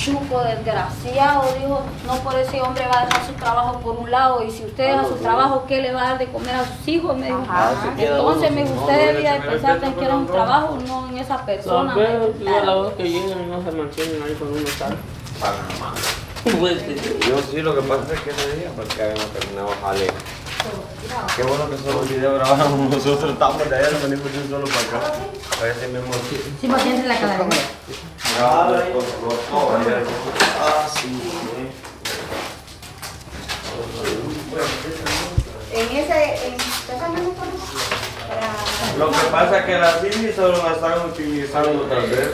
machuco, desgraciado, dijo, no por ese hombre va a dejar su trabajo por un lado, y si usted deja su trabajo, ¿qué le va a dar de comer a sus hijos? Me dijo. Entonces me dijo, usted debía de pensar en que era un trabajo, no en esa persona. No, pero la voz que llegan no se mantienen ahí con uno tal. Para nada más. Yo sí, lo que pasa es que ese día, porque habíamos terminado jale. Qué bueno que solo el video grabamos nosotros, estamos de allá, nos venimos de un solo para acá. A ver si mismo. Sí, porque entra la cámara. Ah, sí. Lo que pasa es que la Cindy solo la están utilizando tal vez.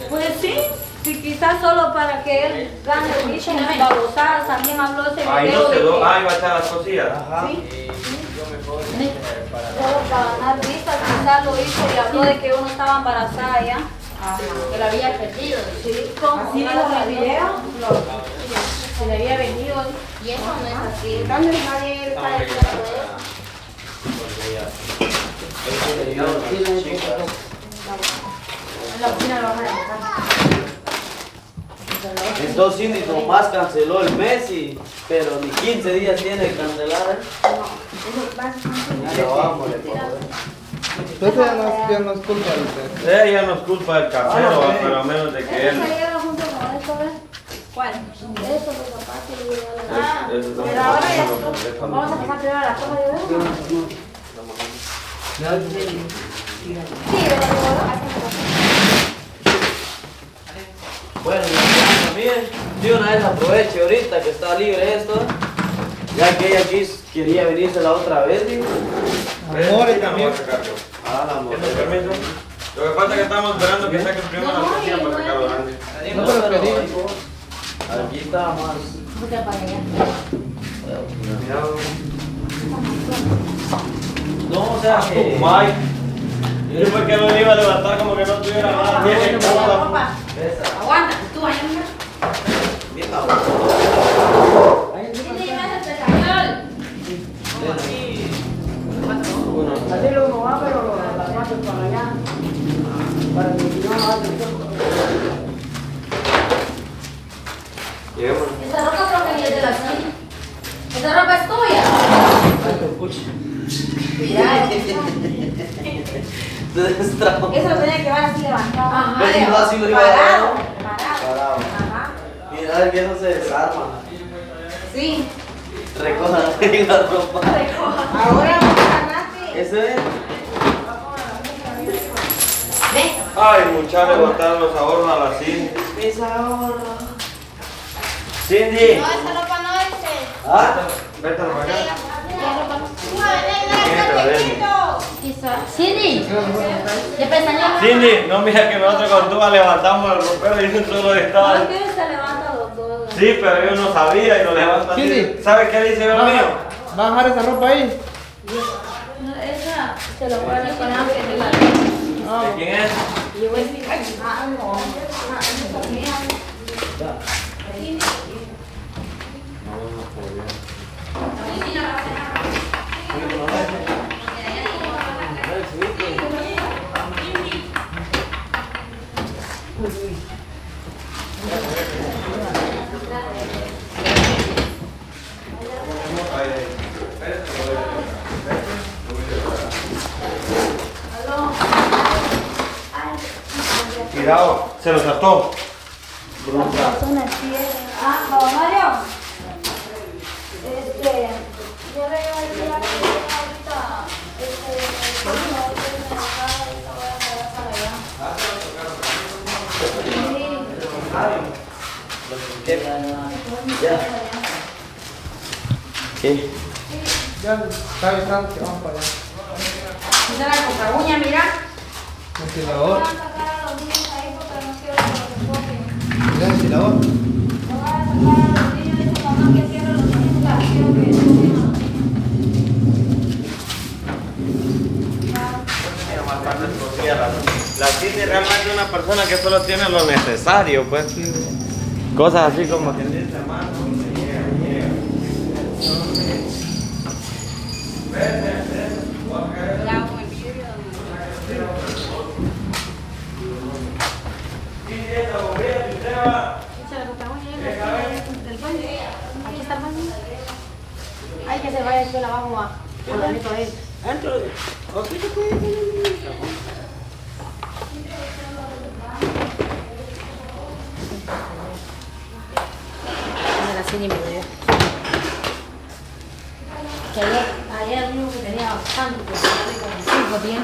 Pues sí, sí, quizás solo para que él gane el bicho en babosadas, también habló ese video. Ahí no de quedó, que- ahí va a echar las cosillas. Sí. Solo para ganar vistas, quizás lo hizo y habló de que uno estaba embarazada ya. Que lo había perdido. Sí, como Así dijo en el video, se le había vendido. y eso no es así. En cambio, nadie está diciendo eso. En la oficina lo van a dejar. Entonces Cindy nomás canceló el Messi, pero ni 15 días tiene que cancelar. Ya vamos, Entonces ya no es culpa de usted. Ella no es culpa del casero, pero a menos de que él. ¿Eso se lleva junto con esto, ves? ¿Cuál? Eso, los zapatos y el- Eso está Pero ahora ya completamente. vamos a pasar primero a la cosa de ver. Sí, de Bueno, y también, de una vez aproveche ahorita que está libre esto, ya que ella quería venirse la otra vez, digo. Amores también. Ah, la amor. ¿Tiene permiso? Lo que pasa es que estamos esperando que saque primero la cocina para sacarlo grande. No te lo pedí. Aquí está más. Busca para allá. No, o sea que. Mike. Yo por qué no me iba a levantar como que no tuviera nada. Bien, Ropa. Esa. Aguanta, tú ahí. Bien cabrón. Sí, te llevas el español. Así lo uno va, pero las patas para allá. Para que si no haga Lleguemos. Esa ropa creo que ni es de la cena. Esa ropa es tuya. Mira. te destrabo. Eso lo tenía que llevar así levantado. Ajá. Pero no, así lo iba a Parado. dar. Parado. Parado. Ajá. Mira que eso se desarma. Sí. Recoja la ropa. Ahora ganaste. Eso es. Ve. Ay, muchachos, le botaron los ahorros a la Cindy. Mis ahorros. Cindy. No, esa ropa no es. ¿Ah? Vete a la acá. Cindy. ¿Ya pestañó? Cindy, no mira que nosotros con tú levantamos el ropero y uno solo estaba. ¿Por qué se levanta los dos? Sí, pero yo no sabía y lo levanta así. Cindy. ¿Sabes qué dice yo lo mío? ¿Va a dejar esa ropa ahí? Esa se lo voy a poner con Ángel de la ¿De quién es? Ah, no. Ah, esa es mía. Cuidado, se lo saltó. Ah, Juan Mario. Yo le iba a decir a mi ahorita, no, voy a quedar para allá. ¿Qué? Ya está avisando que vamos para allá. Esa la compra uña, mira. Ventilador. Voy a sacar a los niños ahí porque no quiero que los enfoquen. ¿Ya ventilador? No voy a sacar a los niños, dice mamá que quiero los niños, la quiero que enfoquen a los niños. La Cindy realmente es una persona que solo tiene lo necesario, pues. Cosas así como que dice, hermano, llega. eso la vamos a poner ahí. Entro. Ok, se puede. La cine me dio. Que ayer dijo que tenía bastante, pero no bien.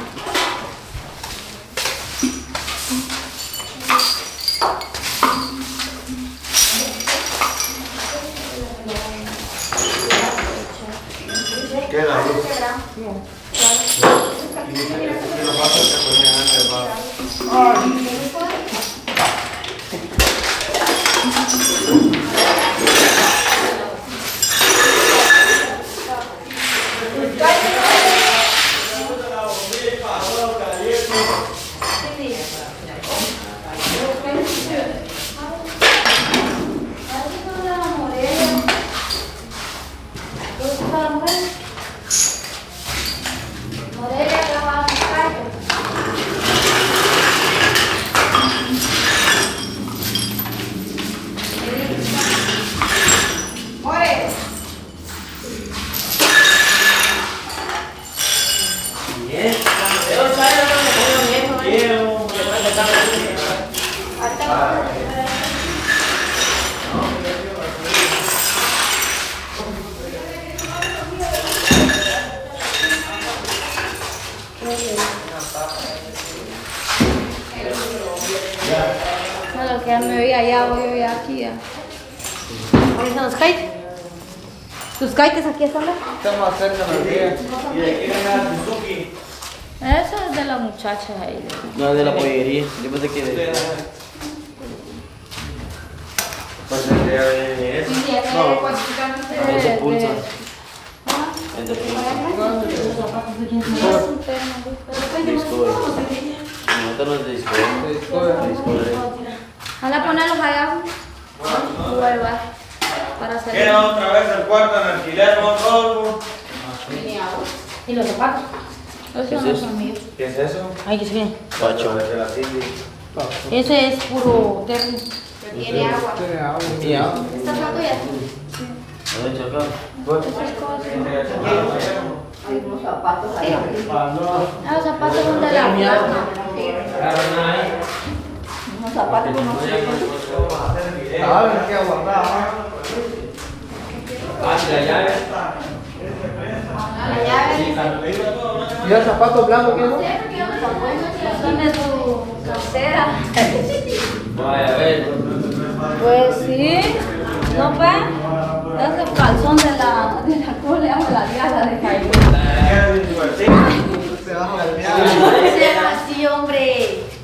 ¿Qué la luz? Bueno, que ya me veía allá, voy yo ya aquí ya. ¿Dónde están los kites? ¿Tus kites aquí están? Está más cerca de la vía. ¿Y de quién era Suzuki? Eso es de la muchacha ahí. No, de la pollería. Yo pensé que de... Pues el día de eso. No, es de pulsa. Es de pulsa. Disco. No, esto no es disco. Anda a ponerlos allá. Vuelva. Para hacer. Queda otra vez el cuarto en alquiler, ¿no, Rodolfo? ¿Y los zapatos? Esos no son míos. ¿Qué es eso? Ay, que se viene. Pacho. De la Cindy. Ese es puro termo. Tiene agua. Tiene agua. ¿Y ya? ¿Esta es la tuya? ¿A ver, chacal? Ah, los zapatos son de la plaza. Unos zapatos que no sé. Ahora hay que aguardar. ¿Y el zapato blanco qué es? Son de su casera. Vaya, a ver. Pues sí. ¿No fue? Es el calzón de la ¿cómo le llamo? La diada de Jaime. Se baja el día. Así, hombre.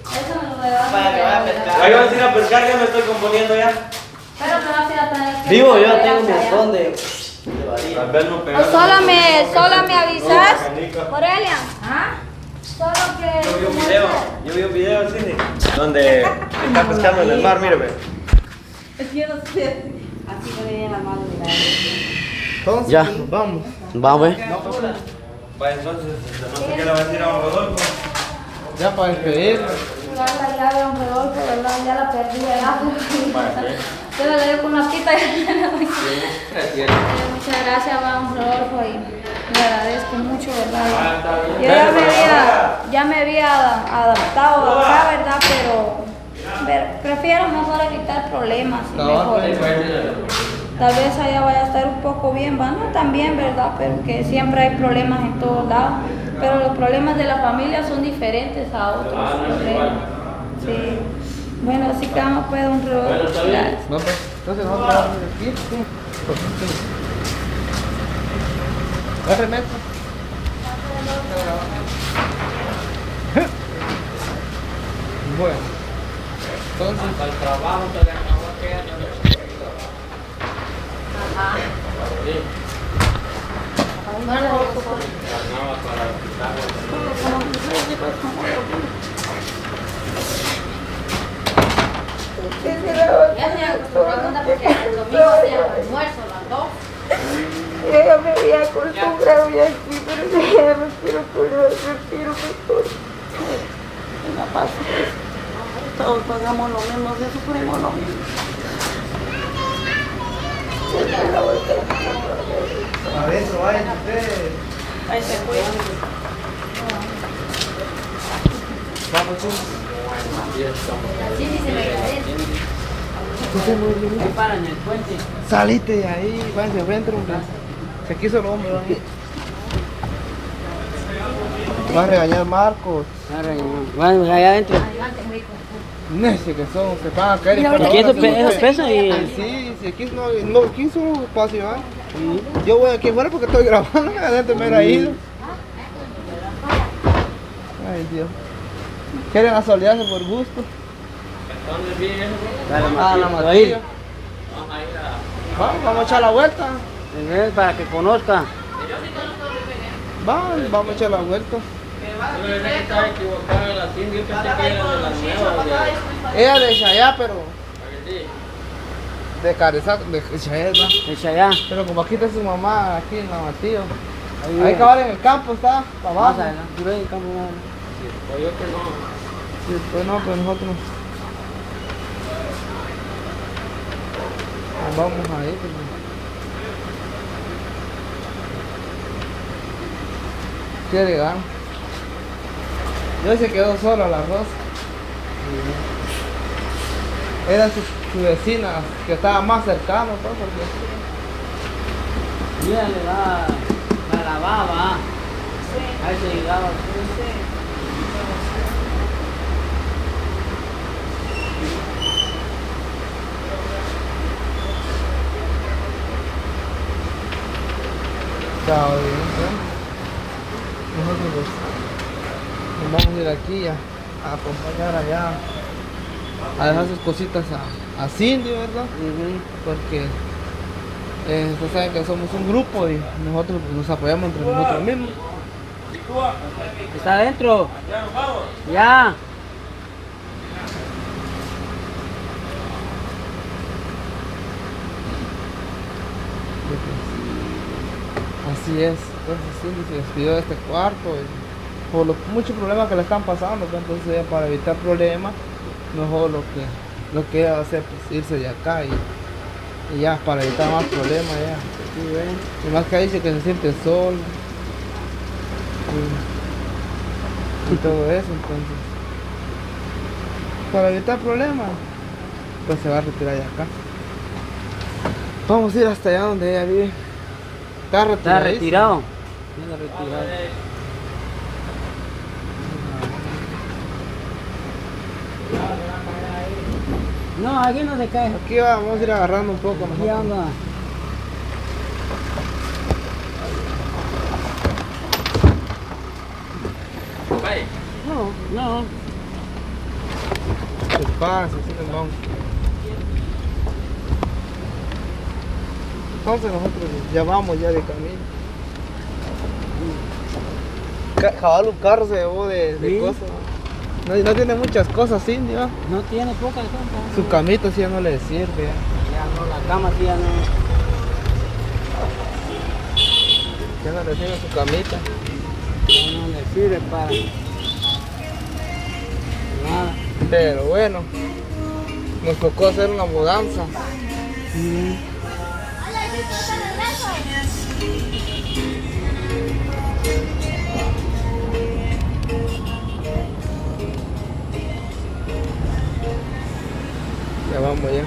Eso me lo voy a llevar. Para que vaya a pescar. Ahí vas a ir a pescar, ya me estoy componiendo ya. Pero me vas a ir a tener que... Vivo, yo tengo un montón de... Tal vez no O pegas. solo me avisas, Morelia. ¿Ah? Solo que... Yo vi un video, Cindy, donde está pescando en el mar, mírame. Yo no sé. Así que viene la mano. Entonces, Ya. nos vamos. Vamos, Vaya, entonces, no sé qué le va a decir a don Rodolfo. Ya para despedir. Ya la llave a don Rodolfo, ¿verdad? Ya la perdí, ¿verdad? Yo le doy con una pita y ya le doy. Muchas gracias, don Rodolfo, y le agradezco mucho, ¿verdad? Yo ya me había adaptado acá, ¿verdad? Pero prefiero mejor evitar problemas y mejor. Tal vez allá vaya a estar un poco bien, bueno, también, ¿verdad? Pero que siempre hay problemas en todos lados. Pero los problemas de la familia son diferentes a otros problemas. Sí. Bueno, así que vamos pues, don Rodolfo. Gracias. No, pues, entonces nosotros vamos aquí. Sí. ¿Ya remesa? Bueno. Entonces, Para el trabajo te ganaba que ganaba para Ya se acostumbra porque el domingo hacía el almuerzo a las 2. Yo ya me había acostumbrado ya aquí, pero ya respiro mejor. Venga, pasa. Todos pagamos lo mismo, si sufrimos lo mismo. A ver, eso vayan ustedes. Ahí se cuida. Vamos, chicos. Sí, sí, se me queda. Ahí paran en el puente. Salite de ahí, váyanse adentro, hombre. Si aquí solo hombre, va a regañar Marcos. Van allá adentro. Necio que son, se van a caer y Aquí eso pesa y... Sí, aquí aquí son un espacio, ¿ah? Yo voy aquí afuera porque estoy grabando, adentro me hubiera ido. Ay, Dios. ¿Quieren asolearse por gusto? ¿Dónde viene eso? Ah, la Matillo. Ahí. Matillo. Vamos a echar la vuelta. Para que conozca. Vamos a echar la vuelta. Estaba equivocado la Cindy, yo pensé que era de las nuevas. Ella de Chayá, pero de Careza, de Chayá, ¿no? De allá. Pero como aquí está su mamá, aquí en la Matillo. Ahí cabal en el campo está, para abajo. Yo en el campo. O yo que no. Sí, pues no, pero nosotros vamos ahí. Pues. Quiere llegar. Yo se quedó sola la Rosa. Era su vecina que estaba más cercana, pues, porque... Mira, le da la lavaba. Ahí se llegaba. Está bien, ¿eh? Nosotros pues, nos vamos a ir aquí a acompañar allá, a dejar sus cositas a Cindy, ¿verdad? Porque ustedes saben que somos un grupo y nosotros pues, nos apoyamos entre nosotros mismos. ¿Está adentro? Ya. Así es, entonces Cindy se despidió de este cuarto y por los muchos problemas que le están pasando, pues, entonces ella, para evitar problemas, mejor lo que ella va a hacer pues irse de acá y ya para evitar más problemas ya. Y más que dice que se siente sol y todo eso, entonces para evitar problemas pues se va a retirar de acá. Vamos a ir hasta allá donde ella vive. Está retirado. No, aquí no se cae. Aquí vamos a ir agarrando un poco Aquí nosotros. anda. No. Despacio, así nos vamos. Entonces nosotros ya vamos ya de camino. Cabal un carro se llevó de Sí. cosas. No tiene muchas cosas, Cindy, ¿va? No tiene pocas cosas. Su camita sí ya no le sirve. Ya no, la cama sí ya no. Ya no le sirve su camita. Ya no le sirve para nada. Pero bueno, nos tocó hacer una mudanza. Ya vamos ya.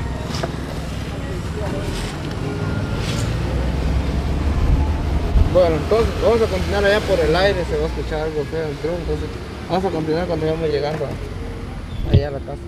Bueno, entonces vamos a continuar allá por el aire, se va a escuchar algo feo el tren, entonces vamos a continuar cuando vamos llegando allá a la casa.